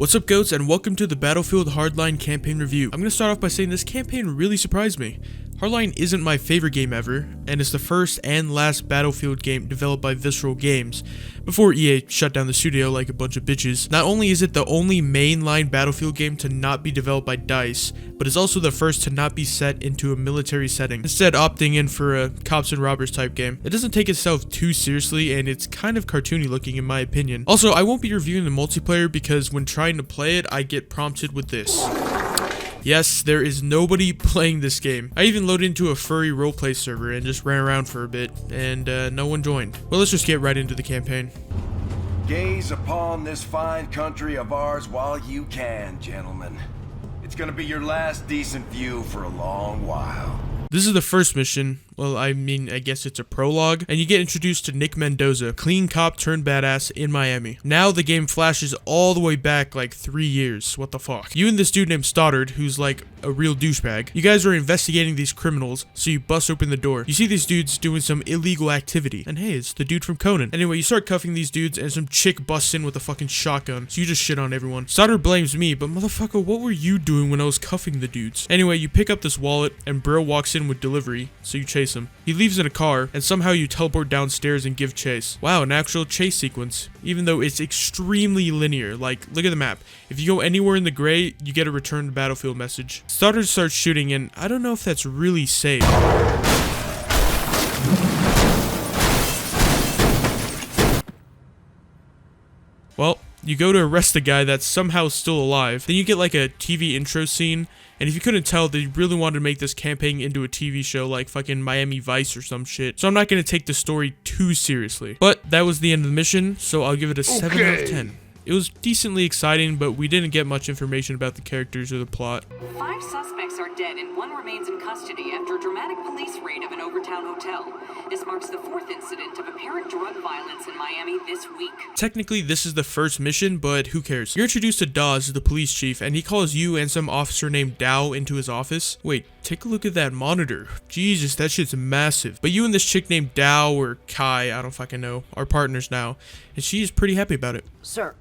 What's up, goats, and welcome to the Battlefield Hardline campaign review. I'm going to start off by saying this campaign really surprised me. Hardline isn't my favorite game ever, and it's the first and last Battlefield game developed by Visceral Games, before EA shut down the studio like a bunch of bitches. Not only is it the only mainline Battlefield game to not be developed by DICE, but it's also the first to not be set into a military setting, instead opting in for a cops and robbers type game. It doesn't take itself too seriously, and it's kind of cartoony looking in my opinion. Also, I won't be reviewing the multiplayer because when trying to play it, I get prompted with this. Yes, there is nobody playing this game. I even loaded into a furry roleplay server and just ran around for a bit, and no one joined. Well, let's just get right into the campaign. Gaze upon this fine country of ours while you can, gentlemen. It's gonna be your last decent view for a long while. This is the first mission. Well, I mean, I guess it's a prologue, and you get introduced to Nick Mendoza, clean cop turned badass in Miami. Now the game flashes all the way back like 3 years. What the fuck? You and this dude named Stoddard, who's like a real douchebag. You guys are investigating these criminals, so you bust open the door. You see these dudes doing some illegal activity, and hey, it's the dude from Conan. Anyway, you start cuffing these dudes, and some chick busts in with a fucking shotgun, so you just shit on everyone. Stoddard blames me, but motherfucker, what were you doing when I was cuffing the dudes? Anyway, you pick up this wallet, and Bro walks in with delivery, so you chase him. He leaves in a car, and somehow you teleport downstairs and give chase. Wow, an actual chase sequence, even though it's extremely linear. Like, look at the map. If you go anywhere in the gray, you get a return to battlefield message. Stoddard starts shooting, and I don't know if that's really safe. Well, you go to arrest the guy that's somehow still alive. Then you get like a TV intro scene. And if you couldn't tell, they really wanted to make this campaign into a TV show like fucking Miami Vice or some shit. So I'm not going to take the story too seriously. But that was the end of the mission, so I'll give it a 7 out of 10. It was decently exciting, but we didn't get much information about the characters or the plot. 5 suspects are dead and 1 remains in custody after a dramatic police raid of an Overtown hotel. This marks the 4th incident of apparent drug violence in Miami this week. Technically, this is the first mission, but who cares? You're introduced to Dawes, the police chief, and he calls you and some officer named Dow into his office. Wait, take a look at that monitor. Jesus, that shit's massive. But you and this chick named Dow, or Kai, I don't fucking know, are partners now, and she's pretty happy about it. Sir,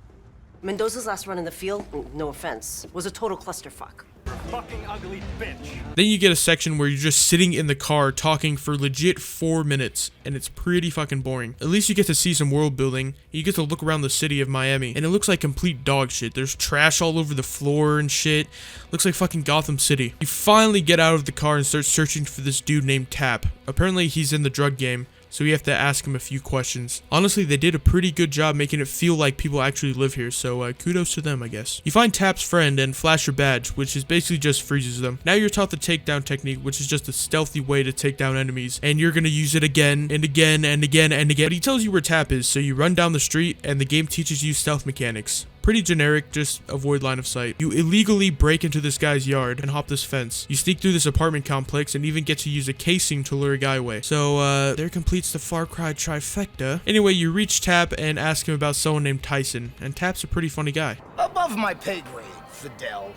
Mendoza's last run in the field, no offense, was a total clusterfuck. Fucking ugly bitch. Then you get a section where you're just sitting in the car talking for legit 4 minutes, and it's pretty fucking boring. At least you get to see some world building. You get to look around the city of Miami, and it looks like complete dog shit. There's trash all over the floor and shit. Looks like fucking Gotham City. You finally get out of the car and start searching for this dude named Tap. Apparently he's in the drug game, so we have to ask him a few questions. Honestly, they did a pretty good job making it feel like people actually live here, so kudos to them, I guess. You find Tap's friend and flash your badge, which is basically just freezes them. Now you're taught the takedown technique, which is just a stealthy way to take down enemies, and you're gonna use it again and again and again and again. But he tells you where Tap is, so you run down the street, and the game teaches you stealth mechanics. Pretty generic, just avoid line of sight. You illegally break into this guy's yard and hop this fence. You sneak through this apartment complex and even get to use a casing to lure a guy away. So, there completes the Far Cry trifecta. Anyway, you reach Tap and ask him about someone named Tyson, and Tap's a pretty funny guy. Above my pay grade, Fidel.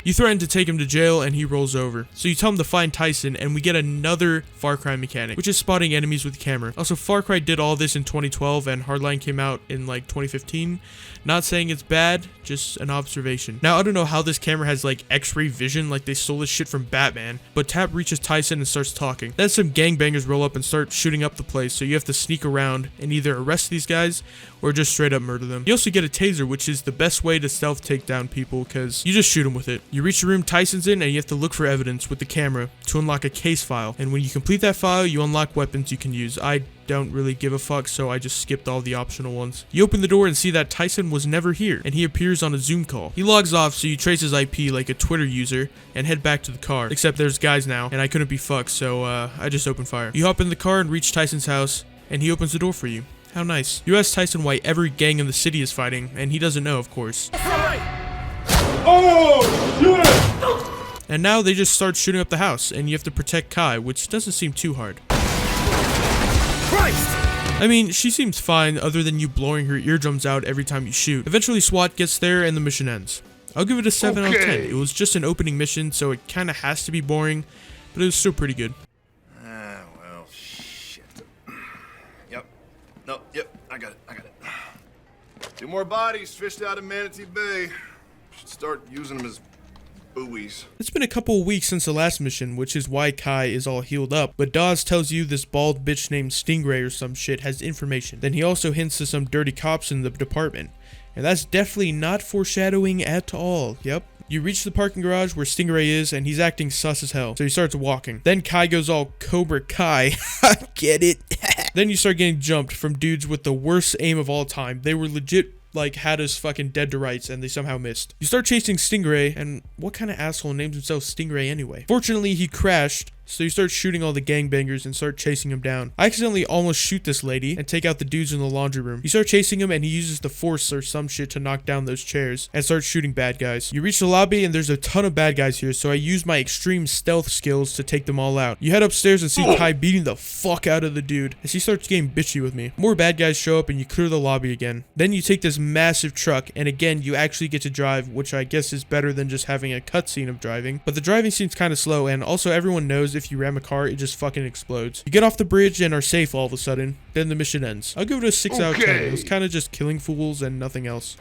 You threaten to take him to jail, and he rolls over. So you tell him to find Tyson, and we get another Far Cry mechanic, which is spotting enemies with the camera. Also, Far Cry did all this in 2012, and Hardline came out in like 2015. Not saying it's bad, just an observation. Now, I don't know how this camera has like X-ray vision, like they stole this shit from Batman, but Tap reaches Tyson and starts talking. Then some gangbangers roll up and start shooting up the place, so you have to sneak around and either arrest these guys or just straight up murder them. You also get a taser, which is the best way to stealth take down people, because you just shoot them with it. You reach the room Tyson's in, and you have to look for evidence with the camera to unlock a case file, and when you complete that file, you unlock weapons you can use. I don't really give a fuck, so I just skipped all the optional ones. You open the door and see that Tyson was never here, and he appears on a Zoom call. He logs off, so you trace his IP like a Twitter user and head back to the car. Except there's guys now, and I couldn't be fucked, so I just opened fire. You hop in the car and reach Tyson's house, and he opens the door for you. How nice. You ask Tyson why every gang in the city is fighting, and he doesn't know, of course. Oh, shit! And now they just start shooting up the house, and you have to protect Kai, which doesn't seem too hard. Christ! I mean, she seems fine other than you blowing her eardrums out every time you shoot. Eventually SWAT gets there and the mission ends. I'll give it a 7 out of 10. It was just an opening mission, so it kinda has to be boring, but it was still pretty good. Well, shit. Yep. No, yep, I got it. 2 more bodies fished out of Manatee Bay. Should start using them as buoys. It's been a couple of weeks since the last mission, which is why Kai is all healed up, but Dawes tells you this bald bitch named Stingray or some shit has information. Then he also hints to some dirty cops in the department. And that's definitely not foreshadowing at all. Yep. You reach the parking garage where Stingray is, and he's acting sus as hell, so he starts walking. Then Kai goes all Cobra Kai. Get it? Then you start getting jumped from dudes with the worst aim of all time. They were legit like had us fucking dead to rights, and they somehow missed. You start chasing Stingray, and what kind of asshole names himself Stingray anyway? Fortunately, he crashed, so you start shooting all the gangbangers and start chasing him down. I accidentally almost shoot this lady and take out the dudes in the laundry room. You start chasing him, and he uses the force or some shit to knock down those chairs and start shooting bad guys. You reach the lobby, and there's a ton of bad guys here, so I use my extreme stealth skills to take them all out. You head upstairs and see Kai beating the fuck out of the dude as he starts getting bitchy with me. More bad guys show up, and you clear the lobby again. Then you take this massive truck, and again you actually get to drive, which I guess is better than just having a cutscene of driving. But the driving seems kind of slow, and also everyone knows if you ram a car, it just fucking explodes. You get off the bridge and are safe all of a sudden. Then the mission ends. I'll give it a 6 out of 10. It was kind of just killing fools and nothing else.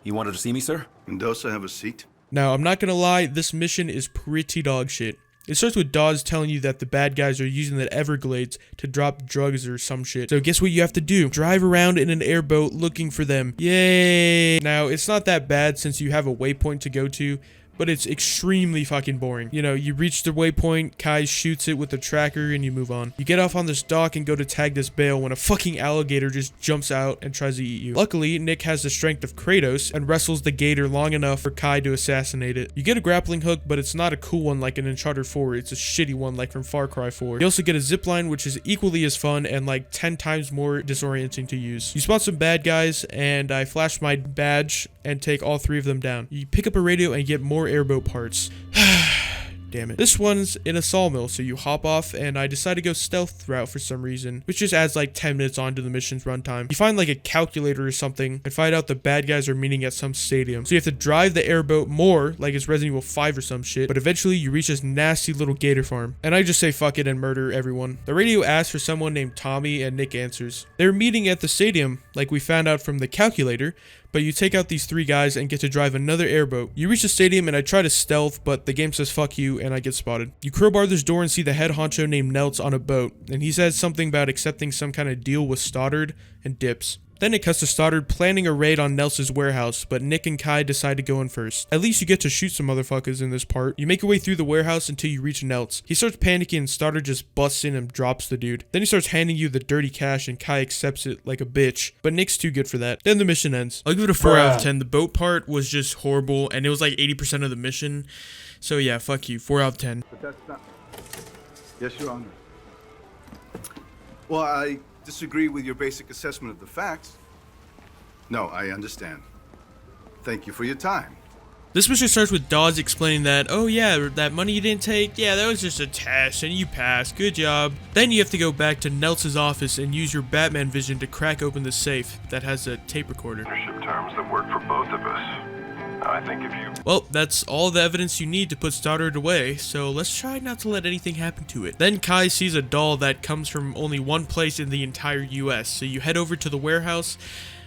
You wanted to see me, sir? Mendoza, have a seat. Now, I'm not gonna lie, this mission is pretty dog shit. It starts with Dawes telling you that the bad guys are using the Everglades to drop drugs or some shit. So guess what you have to do? Drive around in an airboat looking for them. Yay! Now, it's not that bad since you have a waypoint to go to, but it's extremely fucking boring. You know, you reach the waypoint, Kai shoots it with the tracker, and you move on. You get off on this dock and go to tag this bale when a fucking alligator just jumps out and tries to eat you. Luckily, Nick has the strength of Kratos and wrestles the gator long enough for Kai to assassinate it. You get a grappling hook, but it's not a cool one like in Uncharted 4. It's a shitty one like from Far Cry 4. You also get a zipline, which is equally as fun and like 10 times more disorienting to use. You spot some bad guys, and I flash my badge and take all 3 of them down. You pick up a radio and get more airboat parts. Damn it. This one's in a sawmill, so you hop off, and I decide to go stealth route for some reason, which just adds like 10 minutes onto the mission's runtime. You find like a calculator or something, and find out the bad guys are meeting at some stadium. So you have to drive the airboat more, like it's Resident Evil 5 or some shit, but eventually you reach this nasty little gator farm. And I just say fuck it and murder everyone. The radio asks for someone named Tommy, and Nick answers. They're meeting at the stadium, like we found out from the calculator, but you take out these 3 guys and get to drive another airboat. You reach the stadium, and I try to stealth, but the game says fuck you, and I get spotted. You crowbar this door and see the head honcho named Nelts on a boat, and he says something about accepting some kind of deal with Stoddard, and dips. Then it cuts to Stoddard planning a raid on Nels's warehouse, but Nick and Kai decide to go in first. At least you get to shoot some motherfuckers in this part. You make your way through the warehouse until you reach Nelts. He starts panicking, and Stoddard just busts in and drops the dude. Then he starts handing you the dirty cash, and Kai accepts it like a bitch, but Nick's too good for that. Then the mission ends. I'll give it a 4 out of 10. The boat part was just horrible, and it was like 80% of the mission. So yeah, fuck you. 4 out of 10. But that's not... Yes, Your Honor. Well, I disagree with your basic assessment of the facts. No, I understand. Thank you for your time. This mission starts with Dawes explaining that, oh yeah, that money you didn't take, yeah, that was just a test and you passed, good job. Then you have to go back to Nels's office and use your Batman vision to crack open the safe that has a tape recorder. Partnership terms that work for both of us. I think if you... Well, that's all the evidence you need to put Stoddard away, so let's try not to let anything happen to it. Then Kai sees a doll that comes from only one place in the entire US, so you head over to the warehouse,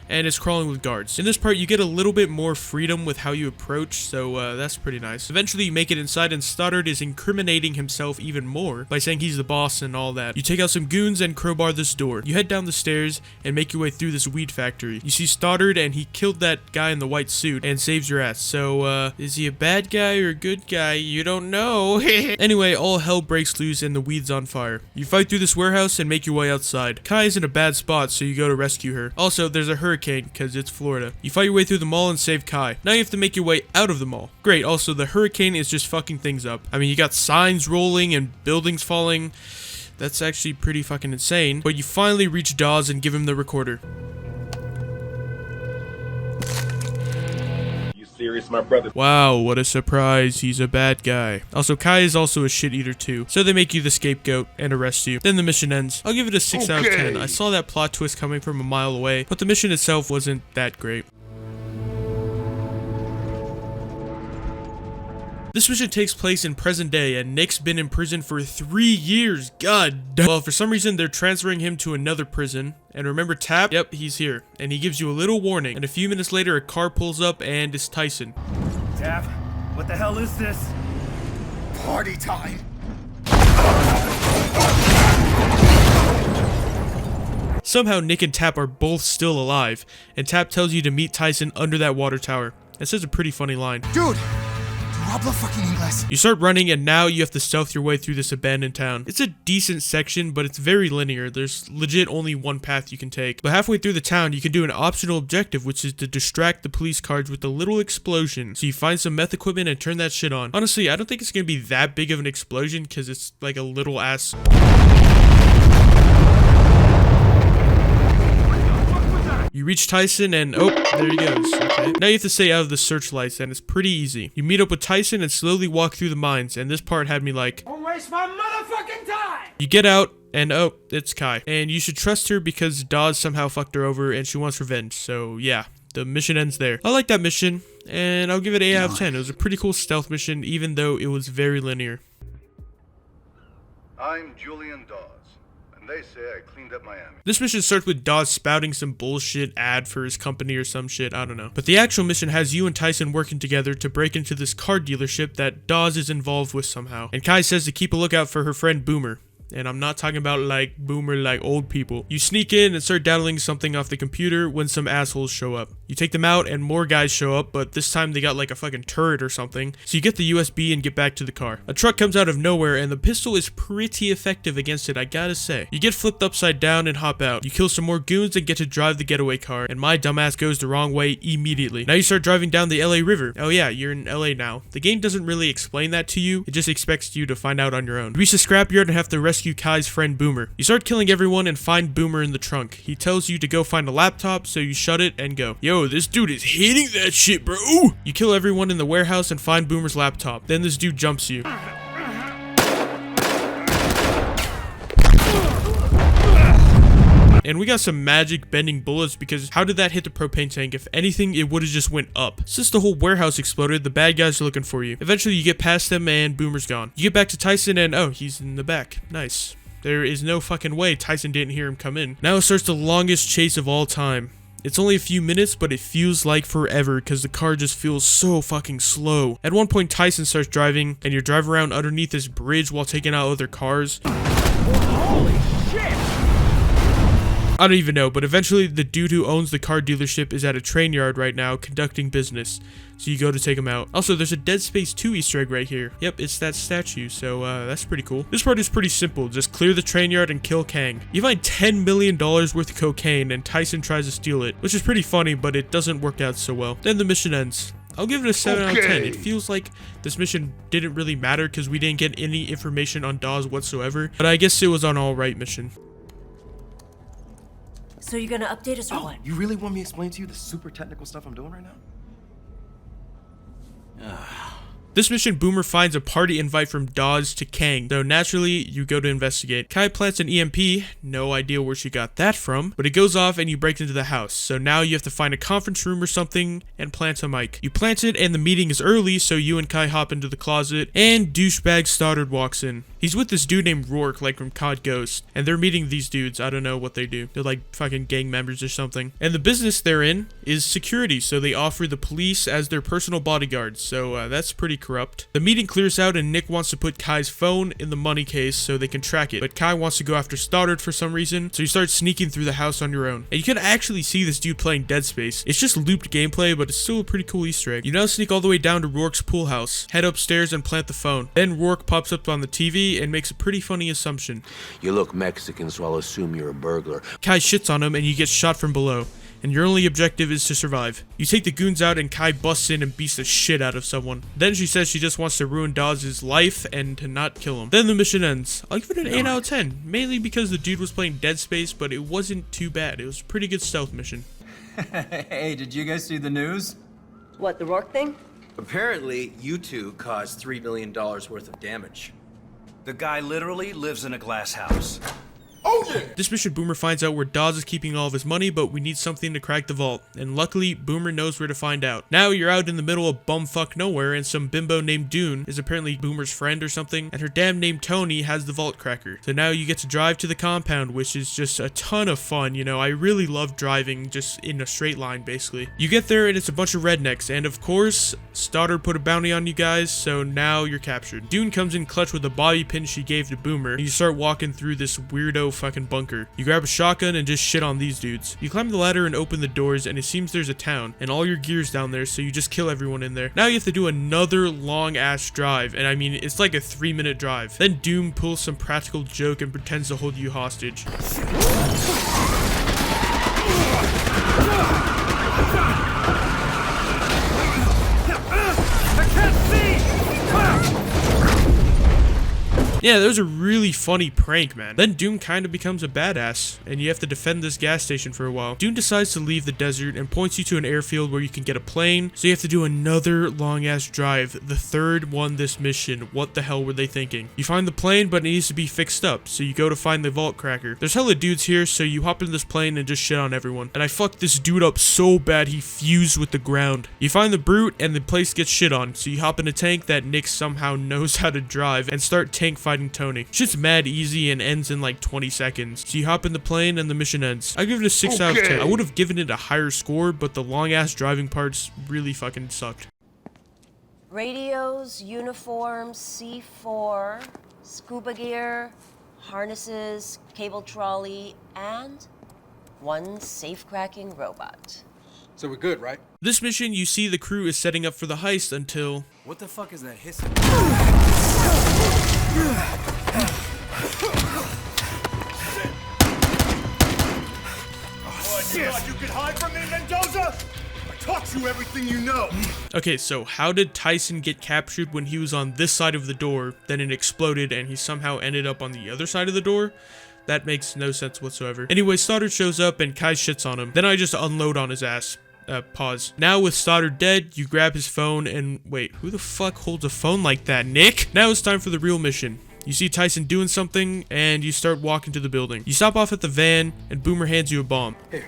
and it's crawling with guards. In this part, you get a little bit more freedom with how you approach, so that's pretty nice. Eventually, you make it inside, and Stoddard is incriminating himself even more by saying he's the boss and all that. You take out some goons and crowbar this door. You head down the stairs and make your way through this weed factory. You see Stoddard, and he killed that guy in the white suit and saves your ass. So, is he a bad guy or a good guy? You don't know. Anyway, all hell breaks loose and the weed's on fire. You fight through this warehouse and make your way outside. Kai is in a bad spot, so you go to rescue her. Also, there's a hurricane because it's Florida. You fight your way through the mall and save Kai. Now you have to make your way out of the mall. Great, also the hurricane is just fucking things up. I mean, you got signs rolling and buildings falling. That's actually pretty fucking insane. But you finally reach Dawes and give him the recorder. Serious, my brother. Wow, what a surprise. He's a bad guy. Also, Kai is also a shit eater too. So they make you the scapegoat and arrest you. Then the mission ends. I'll give it a 6 out of 10. I saw that plot twist coming from a mile away, but the mission itself wasn't that great. This mission takes place in present day, and Nick's been in prison for 3 years. God damn. Well, for some reason, they're transferring him to another prison. And remember Tap? Yep, he's here. And he gives you a little warning. And a few minutes later, a car pulls up, and it's Tyson. Tap, what the hell is this? Party time! Somehow, Nick and Tap are both still alive, and Tap tells you to meet Tyson under that water tower. That says a pretty funny line. Dude, you habla fucking English. You start running, and now you have to stealth your way through this abandoned town. It's a decent section, but it's very linear. There's legit only one path you can take. But halfway through the town, you can do an optional objective, which is to distract the police cars with a little explosion. So you find some meth equipment and turn that shit on. Honestly, I don't think it's gonna be that big of an explosion, because it's like a little ass... You reach Tyson and, oh, there he goes. Okay. Now you have to stay out of the searchlights, and it's pretty easy. You meet up with Tyson and slowly walk through the mines, and this part had me like, Don't waste my motherfucking time! you get out, and oh, it's Kai. And you should trust her because Dawes somehow fucked her over, and she wants revenge. So yeah, the mission ends there. I like that mission, and I'll give it 8 out of 10. It was a pretty cool stealth mission, even though it was very linear. I'm Julian Dawes, and they say I cleaned up Miami. This mission starts with Dawes spouting some bullshit ad for his company or some shit, I don't know. But the actual mission has you and Tyson working together to break into this car dealership that Dawes is involved with somehow. And Kai says to keep a lookout for her friend Boomer. And I'm not talking about like Boomer like old people. You sneak in and start downloading something off the computer when some assholes show up. You take them out and more guys show up, but this time they got like a fucking turret or something. So you get the USB and get back to the car. A truck comes out of nowhere and the pistol is pretty effective against it, I gotta say. You get flipped upside down and hop out. You kill some more goons and get to drive the getaway car, and my dumbass goes the wrong way immediately. Now you start driving down the LA River. Oh yeah, you're in LA now. The game doesn't really explain that to you, it just expects you to find out on your own. You reach the scrapyard and have to rescue Kai's friend Boomer. You start killing everyone and find Boomer in the trunk. He tells you to go find a laptop, so you shut it and go. Yo, this dude is hitting that shit, bro. Ooh! You kill everyone in the warehouse and find Boomer's laptop. Then this dude jumps you. And we got some magic bending bullets because how did that hit the propane tank? If anything, it would have just went up. Since the whole warehouse exploded, the bad guys are looking for you. Eventually, you get past them and Boomer's gone. You get back to Tyson and oh, he's in the back. Nice. There is no fucking way Tyson didn't hear him come in. Now it starts the longest chase of all time. It's only a few minutes, but it feels like forever because the car just feels so fucking slow. At one point, Tyson starts driving, and you drive around underneath this bridge while taking out other cars. Holy shit! I don't even know, but eventually the dude who owns the car dealership is at a train yard right now conducting business. So you go to take him out. Also, there's a Dead Space 2 Easter egg right here. Yep, it's that statue, so that's pretty cool. This part is pretty simple. Just clear the train yard and kill Kang. You find $10 million worth of cocaine and Tyson tries to steal it, which is pretty funny, but it doesn't work out so well. Then the mission ends. I'll give it a 7 out of 10. It feels like this mission didn't really matter because we didn't get any information on Dawes whatsoever, but I guess it was an alright mission. So you're gonna update us or what? You really want me to explain to you the super technical stuff I'm doing right now? This mission, Boomer finds a party invite from Dawes to Kang, so naturally, you go to investigate. Kai plants an EMP, no idea where she got that from, but it goes off and you break into the house, so now you have to find a conference room or something and plant a mic. You plant it and the meeting is early, so you and Kai hop into the closet, and douchebag Stoddard walks in. He's with this dude named Rourke, like from COD Ghost, and they're meeting these dudes. I don't know what they do. They're like fucking gang members or something. And the business they're in is security, so they offer the police as their personal bodyguards, so that's pretty corrupt. The meeting clears out and Nick wants to put Kai's phone in the money case so they can track it, but Kai wants to go after Stoddard for some reason, so you start sneaking through the house on your own. And you can actually see this dude playing Dead Space. It's just looped gameplay, but it's still a pretty cool Easter egg. You now sneak all the way down to Rourke's pool house, head upstairs and plant the phone. Then Rourke pops up on the TV and makes a pretty funny assumption. You look Mexican, so I'll assume you're a burglar. Kai shits on him and you get shot from below, and your only objective is to survive. You take the goons out and Kai busts in and beats the shit out of someone. Then she says she just wants to ruin Dawes' life and to not kill him. Then the mission ends. I'll give it an 8 out of 10, mainly because the dude was playing Dead Space, but it wasn't too bad. It was a pretty good stealth mission. Hey, did you guys see the news? What, the Rourke thing? Apparently, you two caused $3 million worth of damage. The guy literally lives in a glass house. Oh This mission, Boomer finds out where Dawes is keeping all of his money, but we need something to crack the vault, and luckily, Boomer knows where to find out. Now you're out in the middle of bumfuck nowhere, and some bimbo named Dune is apparently Boomer's friend or something, and her dam named Tony has the vault cracker. So now you get to drive to the compound, which is just a ton of fun. You know, I really love driving just in a straight line, basically. You get there, and it's a bunch of rednecks, and of course, Stoddard put a bounty on you guys, so now you're captured. Dune comes in clutch with a bobby pin she gave to Boomer, and you start walking through this weirdo fucking bunker. You grab a shotgun and just shit on these dudes. You climb the ladder and open the doors, and it seems there's a town, and all your gear's down there, so you just kill everyone in there. Now you have to do another long ass drive, and I mean, it's like a 3-minute drive. Then Doom pulls some practical joke and pretends to hold you hostage. I can't see! Yeah, that was a really funny prank, man. Then Doom kind of becomes a badass, and you have to defend this gas station for a while. Doom decides to leave the desert and points you to an airfield where you can get a plane, so you have to do another long-ass drive, the third one this mission. What the hell were they thinking? You find the plane, but it needs to be fixed up, so you go to find the vault cracker. There's hella dudes here, so you hop in this plane and just shit on everyone. And I fucked this dude up so bad he fused with the ground. You find the brute, and the place gets shit on, so you hop in a tank that Nick somehow knows how to drive, and start tank fighting Tony. Shit's mad easy and ends in like 20 seconds. So you hop in the plane and the mission ends. I give it a 6 out of 10. I would have given it a higher score, but the long ass driving parts really fucking sucked. Radios, uniforms, C4, scuba gear, harnesses, cable trolley, and one safe-cracking robot. So we're good, right? This mission, you see the crew is setting up for the heist until... What the fuck is that hissing? Oh, shit! You can hide from me, Mendoza? I taught you everything you know. Okay, so how did Tyson get captured when he was on this side of the door, then it exploded and he somehow ended up on the other side of the door? That makes no sense whatsoever. Anyway, Stoddard shows up and Kai shits on him. Then I just unload on his ass. Pause. Now with Stoddard dead, you grab his phone and... Wait, who the fuck holds a phone like that, Nick? Now it's time for the real mission. You see Tyson doing something, and you start walking to the building. You stop off at the van, and Boomer hands you a bomb. Here.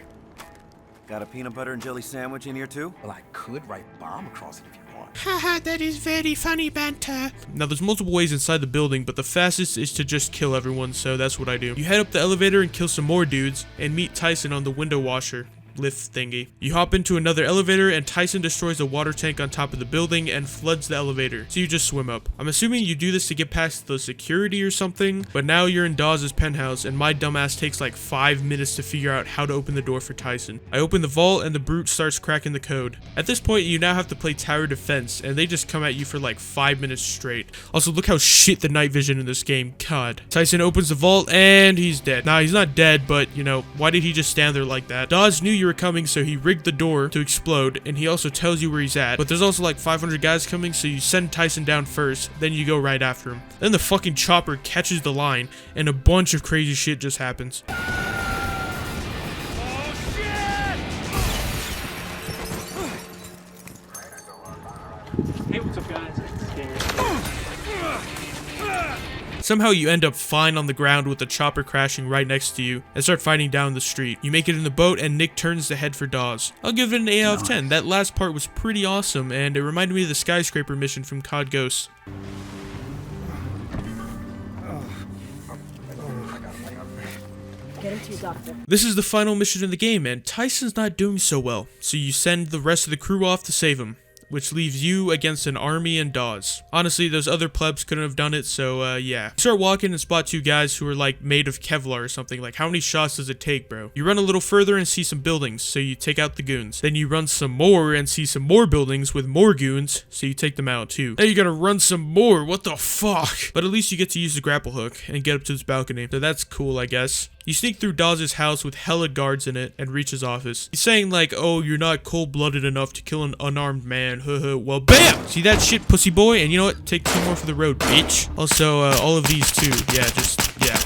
Got a peanut butter and jelly sandwich in here too? Well, I could write bomb across it if you want. Haha, that is very funny banter. Now there's multiple ways inside the building, but the fastest is to just kill everyone, so that's what I do. You head up the elevator and kill some more dudes, and meet Tyson on the window washer lift thingy. You hop into another elevator and Tyson destroys a water tank on top of the building and floods the elevator, so you just swim up. I'm assuming you do this to get past the security or something, but now you're in Dawes' penthouse and my dumbass takes like 5 minutes to figure out how to open the door for Tyson. I open the vault and the brute starts cracking the code. At this point, you now have to play tower defense and they just come at you for like 5 minutes straight. Also, look how shit the night vision in this game. God. Tyson opens the vault and he's dead. Nah, he's not dead, but you know, why did he just stand there like that? Dawes knew you were coming, so he rigged the door to explode, and he also tells you where he's at. But there's also like 500 guys coming, so you send Tyson down first, then you go right after him. Then the fucking chopper catches the line, and a bunch of crazy shit just happens. Hey, what's up, guys? Somehow you end up fine on the ground with the chopper crashing right next to you and start fighting down the street. You make it in the boat and Nick turns to head for Dawes. I'll give it an 8 out of 10. That last part was pretty awesome and it reminded me of the skyscraper mission from COD Ghosts. Get him to your doctor. This is the final mission in the game and Tyson's not doing so well, so you send the rest of the crew off to save him, which leaves you against an army and Dawes. Honestly, those other plebs couldn't have done it, so yeah. You start walking and spot 2 guys who are like made of Kevlar or something. Like, how many shots does it take, bro? You run a little further and see some buildings, so you take out the goons. Then you run some more and see some more buildings with more goons, so you take them out too. Now you gotta run some more, what the fuck? But at least you get to use the grapple hook and get up to this balcony, so that's cool, I guess. You sneak through Dawes' house with hella guards in it and reach his office. He's saying like, oh, you're not cold-blooded enough to kill an unarmed man, well, BAM! See that shit, pussy boy? And you know what? Take 2 more for the road, bitch. Also, all of these too. Yeah, just, yeah.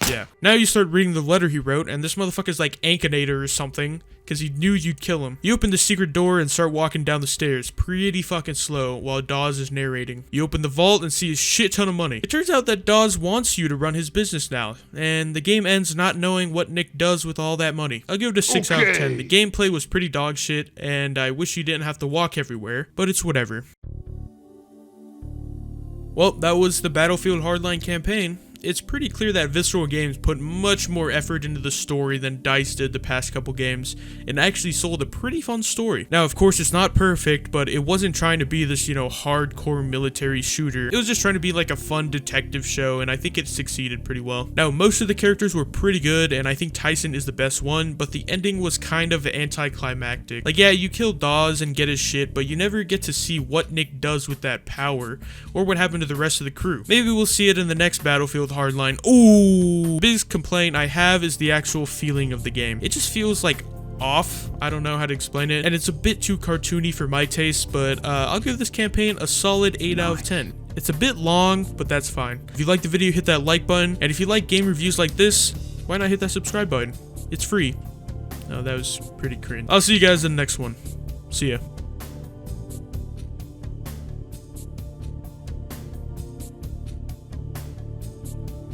Yeah. Now you start reading the letter he wrote, and this motherfucker's like Ankinator or something, because he knew you'd kill him. You open the secret door and start walking down the stairs, pretty fucking slow, while Dawes is narrating. You open the vault and see a shit ton of money. It turns out that Dawes wants you to run his business now, and the game ends not knowing what Nick does with all that money. I'll give it a 6 out of 10. The gameplay was pretty dog shit, and I wish you didn't have to walk everywhere, but it's whatever. Well, that was the Battlefield Hardline campaign. It's pretty clear that Visceral Games put much more effort into the story than DICE did the past couple games, and actually sold a pretty fun story. Now, of course, it's not perfect, but it wasn't trying to be this, hardcore military shooter. It was just trying to be like a fun detective show, and I think it succeeded pretty well. Now, most of the characters were pretty good, and I think Tyson is the best one, but the ending was kind of anticlimactic. Like, yeah, you kill Dawes and get his shit, but you never get to see what Nick does with that power, or what happened to the rest of the crew. Maybe we'll see it in the next Battlefield Hardline. Ooh, biggest complaint I have is the actual feeling of the game. It just feels like off. I don't know how to explain it, and it's a bit too cartoony for my taste, but I'll give this campaign a solid 8 out of 10. It's a bit long, but that's fine. If you like the video, hit that like button, and if you like game reviews like this, why not hit that subscribe button? It's free. Oh, that was pretty cringe. I'll see you guys in the next one. See ya.